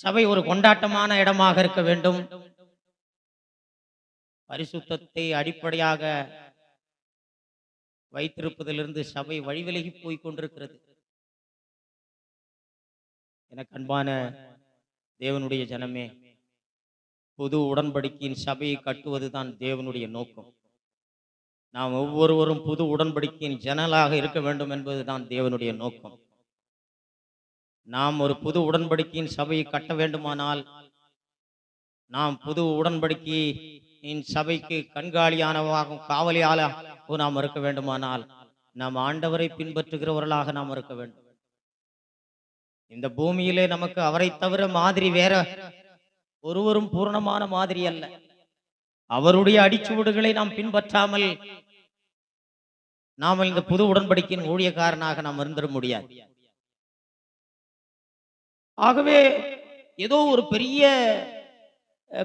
சபை ஒரு கொண்டாட்டமான இடமாக இருக்க வேண்டும். பரிசுத்தத்தை அடிப்படையாக வைத்திருப்பதிலிருந்து சபை வழிவிலகி போய் கொண்டிருக்கிறது. எனக்கு அன்பான தேவனுடைய ஜனமே, புது உடன்படிக்கையின் சபையை கட்டுவதுதான் தேவனுடைய நோக்கம். நாம் ஒவ்வொருவரும் புது உடன்படிக்கையின் ஜனலாக இருக்க வேண்டும் என்பதுதான் தேவனுடைய நோக்கம். நாம் ஒரு புது உடன்படிக்கையின் சபையை கட்ட வேண்டுமானால், நாம் புது உடன்படிக்கையின் சபைக்கு கண்காணியானவாகவும் காவலியாளராகவும் நாம் இருக்க வேண்டுமானால், நாம் ஆண்டவரை பின்பற்றுகிறவர்களாக நாம் இருக்க வேண்டும். இந்த பூமியிலே நமக்கு அவரை தவிர மாதிரி வேற ஒருவரும் பூர்ணமான மாதிரி அல்ல. அவருடைய அடிச்சுவடுகளை நாம் பின்பற்றாமல் நாம் இந்த புது உடன்படிக்கையின் ஊழியக்காரனாக நாம் இருந்திட முடியாது. ஆகவே ஏதோ ஒரு பெரிய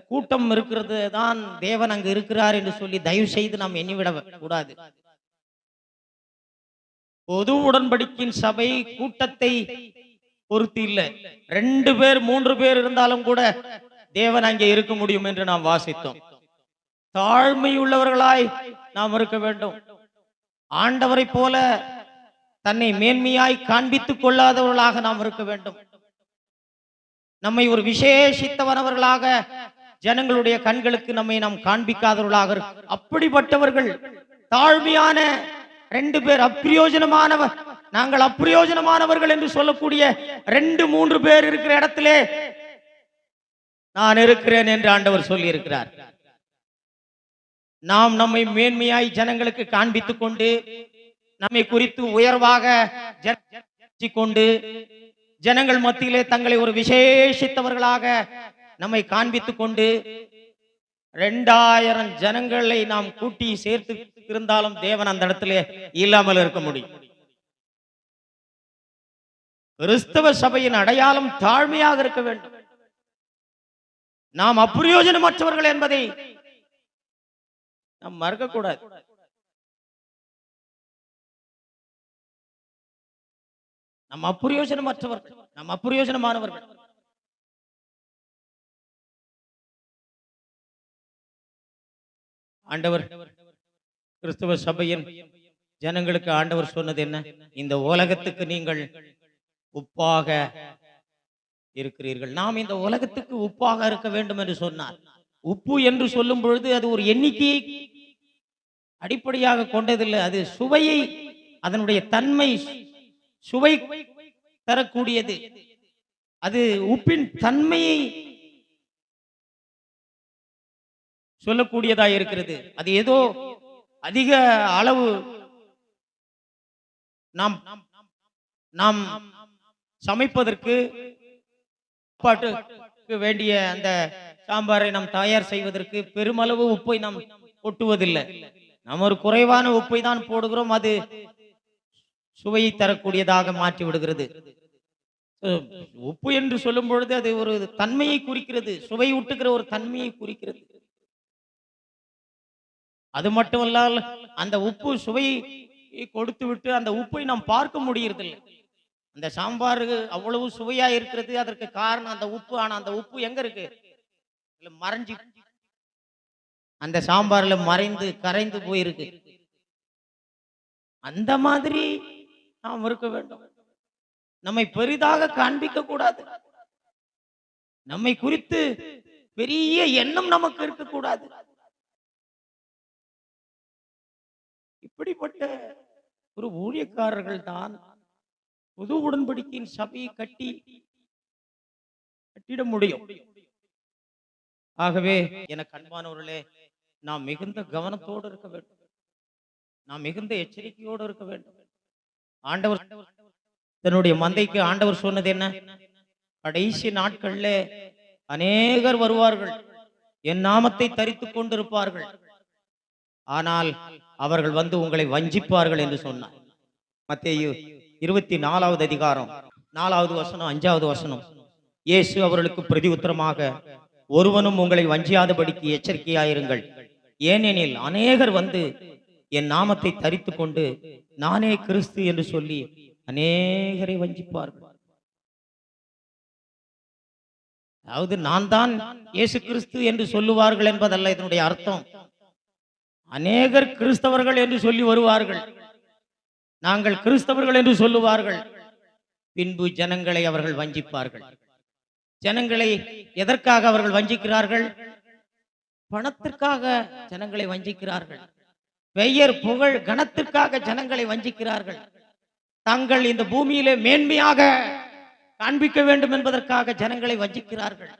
கூட்டம் இருக்கிறது தான் தேவன் அங்கு இருக்கிறார் என்று சொல்லி தயவு செய்து நாம் எண்ணிவிட கூடாது. பொது உடன்படிக்கையின் சபை கூட்டத்தை பொறுத்து இல்லை. 2 பேர் 3 பேர் இருந்தாலும் கூட தேவன் அங்கே இருக்க முடியும் என்று நாம் வாசித்தோம். தாழ்மையுள்ளவர்களாய் நாம் இருக்க வேண்டும். ஆண்டவரை போல தன்னை மேன்மையாய் காண்பித்துக் கொள்ளாதவர்களாக நாம் இருக்க வேண்டும். நம்மை ஒரு விசேஷித்தவனவர்களாக ஜனங்களுடைய கண்களுக்கு நம்மை நாம் காண்பிக்காதவர்களாக, அப்படிப்பட்டவர்கள் தாழ்மையான 2 பேர் அப்பிரயோஜனமானவர், நாங்கள் அப்பிரயோஜனமானவர்கள் என்று சொல்லக்கூடிய 2-3 பேர் இருக்கிற இடத்திலே நான் இருக்கிறேன் என்று ஆண்டவர் சொல்லி இருக்கிறார். நாம் நம்மை மேன்மையாய் ஜனங்களுக்கு காண்பித்துக் கொண்டு, நம்மை குறித்து உயர்வாக கொண்டு, ஜனங்கள் மத்தியிலே தங்களை ஒரு விசேஷித்தவர்களாக நம்மை காண்பித்துக் கொண்டு 2000 ஜனங்களை நாம் கூட்டி சேர்த்து இருந்தாலும் தேவன் அந்த இடத்திலே இல்லாமல் இருக்க முடியும். கிறிஸ்தவ சபையின் அடையாளம் தாழ்மையாக இருக்க வேண்டும். நாம் அப்பிரயோஜனமற்றவர்கள் என்பதை நாம் மறக்கக்கூடாது. நாம் அப்பிரயோஜனமற்றவர்கள், நாம் அப்பிரயோஜனமானவர்கள். ஆண்டவர் கிறிஸ்தவ சபையின் ஜனங்களுக்கு ஆண்டவர் சொன்னது என்ன? இந்த உலகத்துக்கு நீங்கள் உப்பாக இருக்கிறீர்கள். நாம் இந்த உலகத்துக்கு உப்பாக இருக்க வேண்டும் என்று சொன்னார். உப்பு என்று சொல்லும் பொழுது அது ஒரு எண்ணிக்கையை அடிப்படையாக கொண்டதில்லை. அது சுவையை, அதனுடைய தன்மை, சுவை தரக்கூடியது. அது உப்பின் தன்மையை சொல்லக்கூடியதாக இருக்கிறது. அது ஏதோ அதிக அளவு நாம் நாம் சமைப்பதற்கு சாப்பாட்டுக்கு வேண்டிய அந்த சாம்பாரை நாம் தயார் செய்வதற்கு பெருமளவு உப்பை நாம் கொட்டுவதில்லை. நாம் ஒரு குறைவான உப்பை தான் போடுகிறோம். அது சுவையை தரக்கூடியதாக மாற்றி விடுகிறது. உப்பு என்று சொல்லும் பொழுது அது ஒரு தன்மையை குறிக்கிறது, சுவை ஊட்டுகிற ஒரு தன்மையை குறிக்கிறது. அது மட்டுமல்லால் அந்த உப்பு சுவையை கொடுத்து விட்டு அந்த உப்பை நாம் பார்க்க முடியறதில்லை. அந்த சாம்பார் அவ்வளவு சுவையா இருக்கிறது, அதற்கு காரணம் அந்த உப்பு. ஆனா அந்த உப்பு எங்க இருக்கு? மறைஞ்சு அந்த சாம்பார்ல மறைந்து கரைந்து போயிருக்கு. அந்த மாதிரி நாம் இருக்க வேண்டும். நம்மை பெரிதாக காண்பிக்க கூடாது. நம்மை குறித்து பெரிய எண்ணம் நமக்கு இருக்கக்கூடாது. இப்படிப்பட்ட ஒரு ஊழியக்காரர்கள் தான் புது உடன்படிக்கையின் சபையை கட்டிட முடியும். ஆகவே எனக்கு அன்பானவர்களே, நாம் மிகுந்த கவனத்தோடு இருக்க வேண்டும். நாம் மிகுந்த எச்சரிக்கையோடு இருக்க வேண்டும். ஆண்டவர் தன்னுடைய மந்தைக்கு ஆண்டவர் சொன்னது என்ன? கடைசி நாட்கள்ல அநேகர் வருவார்கள், என் நாமத்தை தரித்துக் கொண்டிருப்பார்கள், ஆனால் அவர்கள் வந்து உங்களை வஞ்சிப்பார்கள் என்று சொன்னார். மத்தேயு 24வது அதிகாரம் 4வது வசனம் 5வது வசனம். இயேசு அவர்களுக்கு பிரதி உத்தரமாக, ஒருவனும் உங்களை வஞ்சியாதபடிக்கு எச்சரிக்கையாயிருங்கள். ஏனெனில் அநேகர் வந்து என் நாமத்தை தரித்துக் கொண்டு நானே கிறிஸ்து என்று சொல்லி அநேகரை வஞ்சிப்பார்கள். அதாவது நான் தான் இயேசு கிறிஸ்து என்று சொல்லுவார்கள் என்பதல்ல இதனுடைய அர்த்தம். அநேகர் கிறிஸ்தவர்கள் என்று சொல்லி வருவார்கள், நாங்கள் கிறிஸ்தவர்கள் என்று சொல்லுவார்கள். பின்பு ஜனங்களை அவர்கள் வஞ்சிப்பார்கள். ஜனங்களை எதற்காக அவர்கள் வஞ்சிக்கிறார்கள்? பணத்திற்காக ஜனங்களை வஞ்சிக்கிறார்கள். பெயர் புகழ் கனத்திற்காக ஜனங்களை வஞ்சிக்கிறார்கள். தாங்கள் இந்த பூமியிலே மேன்மையாக காண்பிக்க வேண்டும் என்பதற்காக ஜனங்களை வஞ்சிக்கிறார்கள்.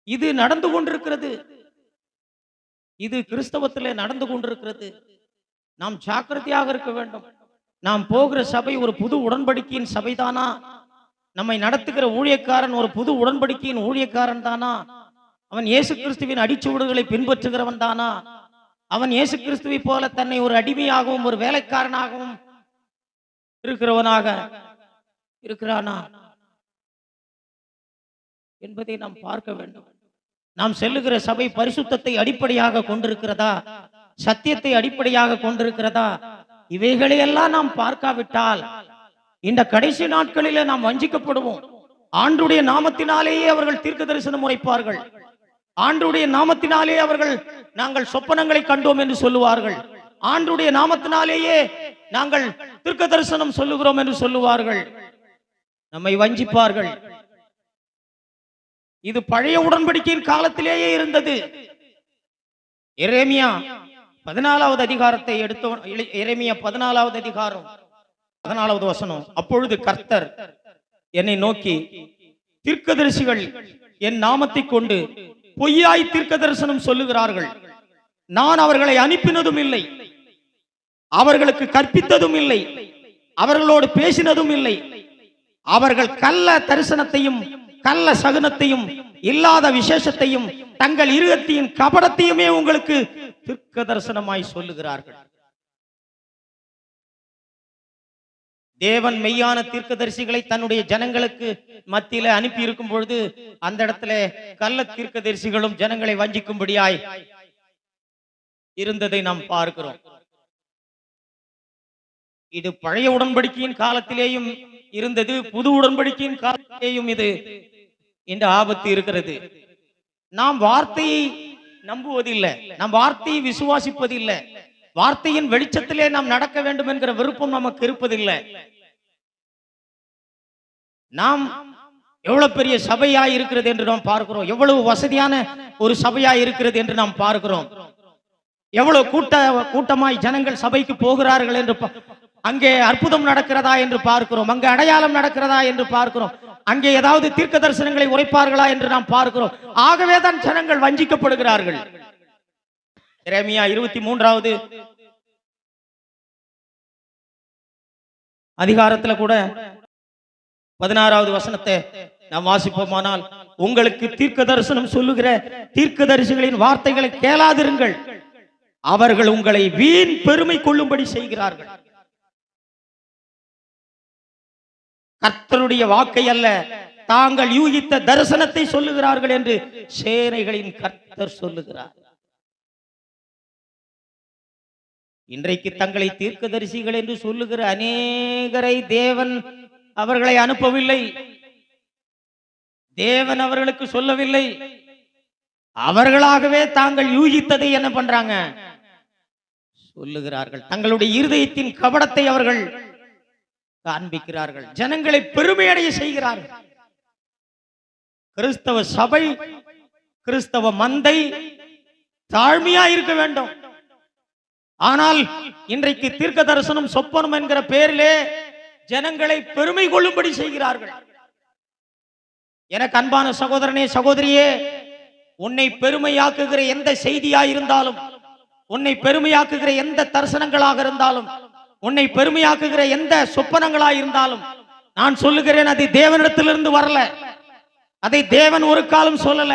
இது நடந்து கொண்டிருக்கிறது. இது கிறிஸ்தவத்திலே நடந்து கொண்டிருக்கிறது. நாம் ஜாக்கிரதையாக இருக்க வேண்டும். நாம் போகிற சபை ஒரு புது உடன்படிக்கையின் சபைதானா? நம்மை நடத்துகிற ஊழியக்காரன் ஒரு புது உடன்படிக்கையின் ஊழியக்காரன் தானா? அவன் இயேசு கிறிஸ்துவின் அடிச்சுவடுகளை பின்பற்றுகிறவன் தானா? அவன் இயேசு கிறிஸ்துவை போல தன்னை ஒரு அடிமையாகவும் ஒரு வேலைக்காரனாகவும் இருக்கிறவனாக இருக்கிறானா என்பதை நாம் பார்க்க வேண்டும். நாம் செல்லுகிற சபை பரிசுத்தத்தை அடிப்படையாக கொண்டிருக்கிறதா? சத்தியத்தை அடிப்படையாக கொண்டிருக்கிறதா? இவைகளையெல்லாம் நாம் பார்க்காவிட்டால் இந்த கடைசி நாட்களிலே நாம் வஞ்சிக்கப்படுவோம். ஆண்டுடைய நாமத்தினாலேயே அவர்கள் தீர்க்க தரிசனம் உரைப்பார்கள். ஆண்டுடைய நாமத்தினாலே அவர்கள் நாங்கள் சொப்பனங்களை கண்டோம் என்று சொல்லுவார்கள். ஆண்டுடைய நாமத்தினாலேயே நாங்கள் தீர்க்க தரிசனம் சொல்லுகிறோம் என்று சொல்லுவார்கள். நம்மை வஞ்சிப்பார்கள். இது பழைய உடன்படிக்கையின் காலத்திலேயே இருந்தது. எரேமியா 14வது அதிகாரத்தை எடுத்தோம். எரேமியா 14வது அதிகாரம் 14வது வசனம். அப்பொழுது கர்த்தர் என்னை நோக்கி, தீர்க்கதரிசிகள் என் நாமத்தை கொண்டு பொய்யாய் தீர்க்க தரிசனம் சொல்லுகிறார்கள். நான் அவர்களை அனுப்பினதும் இல்லை, அவர்களுக்கு கற்பித்ததும் இல்லை, அவர்களோடு பேசினதும் இல்லை. அவர்கள் கள்ள தரிசனத்தையும் கள்ள சகுனத்தையும் இல்லாத விசேஷத்தையும் தங்கள் இருதயத்தின் கபடத்தையுமே உங்களுக்கு தீர்க்க தரிசனமாய் சொல்லுகிறார்கள். தேவன் மெய்யான தீர்க்கதரிசிகளை தன்னுடைய ஜனங்களுக்கு மத்தியில அனுப்பி இருக்கும் பொழுது அந்த இடத்துல கள்ள தீர்க்கதரிசிகளும் ஜனங்களை வஞ்சிக்கும்படியாய் இருந்ததை நாம் பார்க்கிறோம். இது பழைய உடன்படிக்கையின் காலத்திலேயும் இருந்தது, புது உடன்படிக்கையின் காலத்திலேயும் இது இந்த ஆபத்து இருக்கிறது. நாம் வார்த்தையை நம்புவதில்லை, நாம் வார்த்தையை விசுவாசிப்பதில்லை, வார்த்தையின் வெளிச்சத்திலே நாம் நடக்க வேண்டும் என்கிற விருப்பம் நமக்கு இருப்பதில்லை. நாம் எவ்வளவு பெரிய சபையா இருக்கிறது என்று நாம் பார்க்கிறோம். எவ்வளவு வசதியான ஒரு சபையா இருக்கிறது என்று நாம் பார்க்கிறோம். எவ்வளவு கூட்டமாய் ஜனங்கள் சபைக்கு போகிறார்கள் என்று அங்கே அற்புதம் நடக்கிறதா என்று பார்க்கிறோம். அங்கே அடையாளம் நடக்கிறதா என்று பார்க்கிறோம். அங்கே ஏதாவது தீர்க்க தரிசனங்களை உரைப்பார்களா என்று நாம் பார்க்கிறோம். ஆகவேதான் ஜனங்கள் வஞ்சிக்கப்படுகிறார்கள். எரேமியா 23வது அதிகாரத்துல கூட 16வது வசனத்தை நாம் வாசிப்போமானால், உங்களுக்கு தீர்க்க தரிசனம் சொல்லுகிற தீர்க்கதரிசிகளின் வார்த்தைகளை கேளாதிருங்கள், அவர்கள் உங்களை வீண் பெருமை கொள்ளும்படி செய்கிறார்கள். கர்த்தருடைய வாக்கை அல்ல, தாங்கள் யூகித்த தரிசனத்தை சொல்லுகிறார்கள் என்று சேனைகளின் கர்த்தர் சொல்லுகிறார். இன்றைக்கு தங்களை தீர்க்கதரிசிகள் என்று சொல்லுகிற அநேகரை தேவன் அவர்களை அனுப்பவில்லை. தேவன் அவர்களுக்கு சொல்லவில்லை. அவர்களாகவே தாங்கள் யூகித்ததை என்ன பண்றாங்க? சொல்லுகிறார்கள். தங்களுடைய இருதயத்தின் கபடத்தை அவர்கள் காண்பிக்கிறார்கள். ஜனங்களை பெருமையடைய செய்கிறார்கள். கிறிஸ்தவ சபை, கிறிஸ்தவ மந்தை தாழ்மையா இருக்க வேண்டும். ஆனால் இன்றைக்கு தீர்க்க தரிசனம் சொப்பனம் என்கிற பெயரிலே ஜனங்களை பெருமை கொள்ளும்படி செய்கிறார்கள். எனக்கு அன்பான சகோதரனே, சகோதரியே, உன்னை பெருமையாக்குகிற எந்த செய்தியா இருந்தாலும், உன்னை பெருமையாக்குகிற எந்த தரிசனங்களாக இருந்தாலும், உன்னை பெருமையாக்குகிற எந்த சொப்பனங்களாக இருந்தாலும், நான் சொல்லுகிறேன், அது தேவனிடத்திலிருந்து வரல. அதை தேவன் ஒரு காலம் சொல்லல.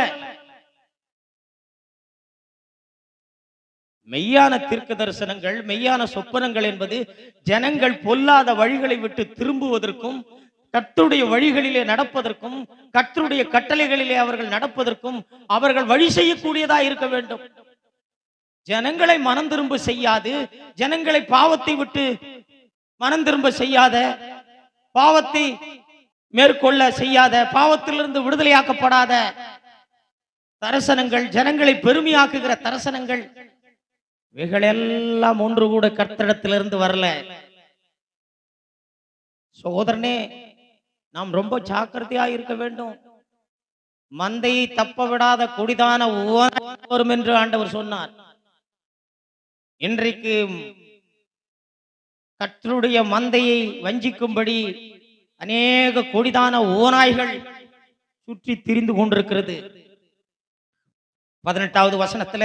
மெய்யான தீர்க்க தரிசனங்கள், மெய்யான சொப்பனங்கள் என்பது ஜனங்கள் பொல்லாத வழிகளை விட்டு திரும்புவதற்கும், கர்த்தருடைய வழிகளிலே நடப்பதற்கும், கர்த்தருடைய கட்டளைகளிலே அவர்கள் நடப்பதற்கும் அவர்கள் வழி செய்யக்கூடியதா இருக்க வேண்டும். ஜனங்களை மனம் திரும்ப செய்யாது, ஜனங்களை பாவத்தை விட்டு மனம் திரும்ப செய்யாத, பாவத்தை மேற்கொள்ள செய்யாத, பாவத்திலிருந்து விடுதலையாக்கப்படாத தரிசனங்கள், ஜனங்களை பெருமையாக்குகிற தரிசனங்கள், இவைகளெல்லாம் ஒன்று கூட கர்த்தரிடத்திலிருந்து வரல. சகோதரனே, நாம் ரொம்ப ஜாக்கிரதையா இருக்க வேண்டும். மந்தையை தப்ப விடாத கொடிதான வரும் என்று ஆண்டவர் சொன்னார். இன்றைக்கு கர்த்தருடைய மந்தையை வஞ்சிக்கும்படி அநேக கொடிதான ஓநாய்கள் சுற்றி திரிந்து கொண்டிருக்கிறது. 18வது வசனத்துல,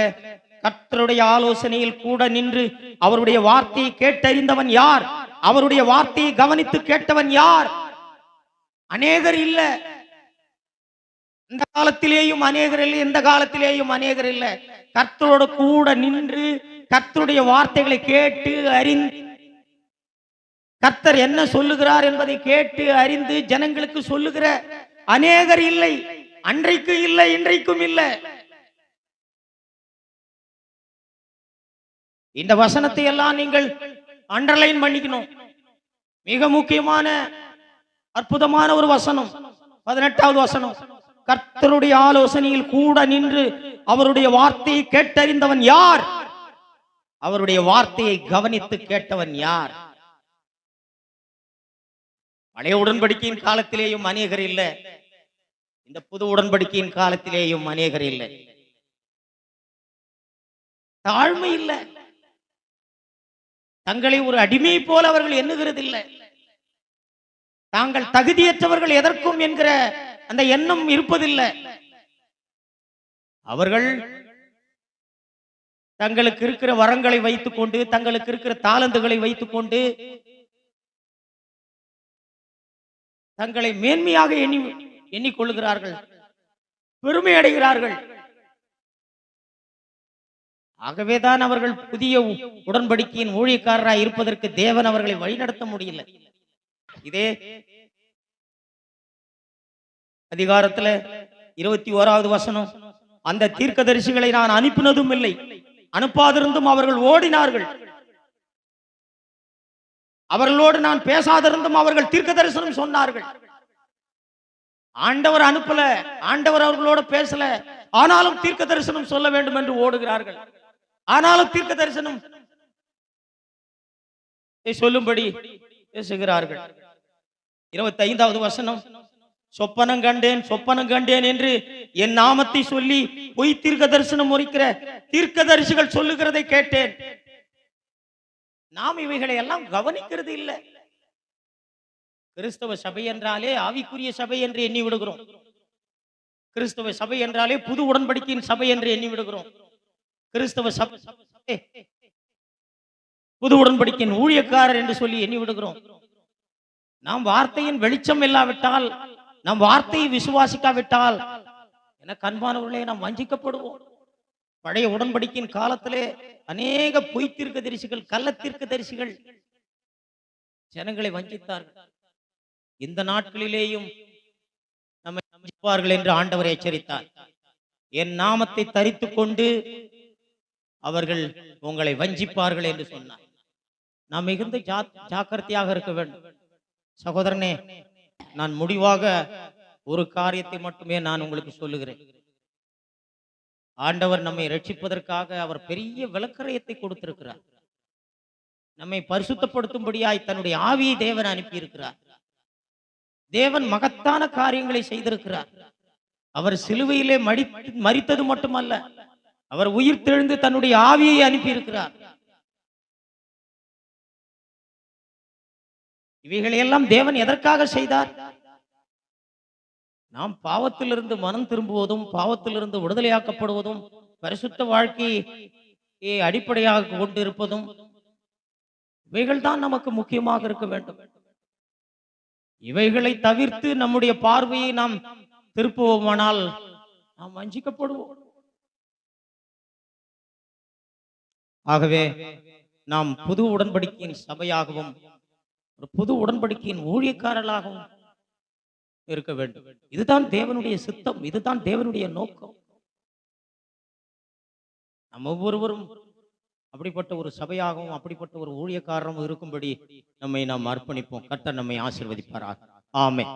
கர்த்தருடைய ஆலோசனையில் கூட நின்று அவருடைய வார்த்தையை கேட்டறிந்தவன் யார்? அவருடைய வார்த்தையை கவனித்து கேட்டவன் யார்? அநேகர் இல்ல. இந்த காலத்திலேயும் அநேகர் இல்லை, இந்த காலத்திலேயும் அநேகர் இல்ல. கர்த்தரோடு கூட நின்று கர்த்தருடைய வார்த்தைகளை கேட்டு அறிந்து, கர்த்தர் என்ன சொல்லுகிறார் என்பதை கேட்டு அறிந்து ஜனங்களுக்கு சொல்லுகிற அநேகர் இல்லை. அன்றைக்கு இல்லை, இன்றைக்கும் இல்லை. இந்த வசனத்தை எல்லாம் நீங்கள் அண்டர்லைன் பண்ணிக்கணும். மிக முக்கியமான அற்புதமான ஒரு வசனம் 18வது வசனம். கர்த்தருடைய ஆலோசனையில் கூட நின்று அவருடைய வார்த்தையை கேட்டறிந்தவன் யார்? அவருடைய வார்த்தையை கவனித்து கேட்டவன் யார்? பழைய உடன்படிக்கையின் காலத்திலேயும் அநேகர் இல்லை, இந்த புது உடன்படிக்கையின் காலத்திலேயும் அநேகர் இல்லை. தாழ்மை இல்லை. தங்களை ஒரு அடிமை போல அவர்கள் எண்ணுகிறது இல்லை. தாங்கள் தகுதியற்றவர்கள் எதற்கும் என்கிற அந்த எண்ணம் இருப்பதில்லை. அவர்கள் தங்களுக்கு இருக்கிற வரங்களை வைத்துக் கொண்டு, தங்களுக்கு இருக்கிற தாளந்துகளை வைத்துக் கொண்டு தங்களை மேன்மையாக எண்ணிக்கொள்கிறார்கள், பெருமை அடைகிறார்கள். ஆகவேதான் அவர்கள் புதிய உடன்படிக்கையின் ஊழியக்காரராய் இருப்பதற்கு தேவன் அவர்களை வழிநடத்த முடியல. இதே அதிகாரத்துல 21வது வசனம், அந்த தீர்க்கதரிசிகளை நான் அனுப்பினதும் இல்லை, அனுப்பாதிருந்தும் அவர்கள் ஓடினார்கள். அவர்களோடு நான் பேசாதிருந்தும் அவர்கள் தீர்க்க தரிசனம் சொன்னார்கள். ஆண்டவர் அனுப்பல, ஆண்டவர் அவர்களோடு பேசல, ஆனாலும் தீர்க்க தரிசனம் சொல்ல வேண்டும் என்று ஓடுகிறார்கள். ஆனாலும் தீர்க்க தரிசனம் சொல்லும்படி பேசுகிறார்கள். 25வது வசனம், சொப்பனம் கண்டேன் சொப்பனம் கண்டேன் என்று என் நாமத்தை சொல்லி பொய் தீர்க்க தரிசனம் முறிக்கிற தீர்க்கதரிசிகள் சொல்லுகிறதை கேட்டேன். நாம் இவைகளை எல்லாம் கவனிக்கிறது இல்லை. கிறிஸ்தவ சபை என்றாலே ஆவிக்குரிய சபை என்று எண்ணி விடுகிறோம். கிறிஸ்தவ சபை என்றாலே புது உடன்படிக்கையின் சபை என்று எண்ணி விடுகிறோம். கிறிஸ்தவ சபை புது உடன்படிக்கையின் ஊழியக்காரர் என்று சொல்லி எண்ணி விடுகிறோம். நாம் வார்த்தையின் வெளிச்சம் இல்லாவிட்டால், நாம் வார்த்தையை விசுவாசிக்காவிட்டால், எனக்கு அன்பானவர்களே, நாம் வஞ்சிக்கப்படுவோம். பழைய உடன்படிக்கையின் காலத்திலே அநேக பொய் தீர்க்கதரிசிகள், கள்ள தீர்க்கதரிசிகள் ஜனங்களை வஞ்சித்தார்கள். இந்த நாட்களிலேயும் நம்மை வஞ்சிப்பார்கள் என்று ஆண்டவர் எச்சரித்தார். என் நாமத்தை தரித்துக் கொண்டு அவர்கள் உங்களை வஞ்சிப்பார்கள் என்று சொன்னார். நாம் மிகுந்த ஜாக்கிரதையாக இருக்க வேண்டும். சகோதரனே, நான் முடிவாக ஒரு காரியத்தை மட்டுமே நான் உங்களுக்கு சொல்லுகிறேன். ஆண்டவர் நம்மை ரட்சிப்பதற்காக அவர் பெரிய விளக்கரையத்தை கொடுத்திருக்கிறார். நம்மை பரிசுத்தப்படுத்தும்படியாய் தன்னுடைய ஆவியை தேவன் அனுப்பி இருக்கிறார். தேவன் மகத்தான காரியங்களை செய்திருக்கிறார். அவர் சிலுவையிலே மரித்தது மட்டுமல்ல, அவர் உயிர் தெழுந்து தன்னுடைய ஆவியை அனுப்பி இருக்கிறார். இவைகளையெல்லாம் தேவன் எதற்காக செய்தார்? நாம் பாவத்திலிருந்து மனம் திரும்புவதும், பாவத்திலிருந்து விடுதலையாக்கப்படுவதும், பரிசுத்த வாழ்க்கையை அடிப்படையாக கொண்டிருப்பதும், இவைகள் தான் நமக்கு முக்கியமாக இருக்க வேண்டும். இவைகளை தவிர்த்து நம்முடைய பார்வையை நாம் திருப்புவோமானால் நாம் வஞ்சிக்கப்படுவோம். ஆகவே நாம் புது உடன்படிக்கையின் சபையாகவும் ஒரு புது உடன்படிக்கையின் ஊழியக்காரர்களாகவும் இருக்க வேண்டும். இதுதான் தேவனுடைய சித்தம், இதுதான் தேவனுடைய நோக்கம். நம்ம ஒவ்வொருவரும் அப்படிப்பட்ட ஒரு சபையாகவும் அப்படிப்பட்ட ஒரு ஊழியக்காரரும் இருக்கும்படி நம்மை நாம் அர்ப்பணிப்போம். கர்த்தர் நம்மை ஆசீர்வதிப்பாராக. ஆமென்.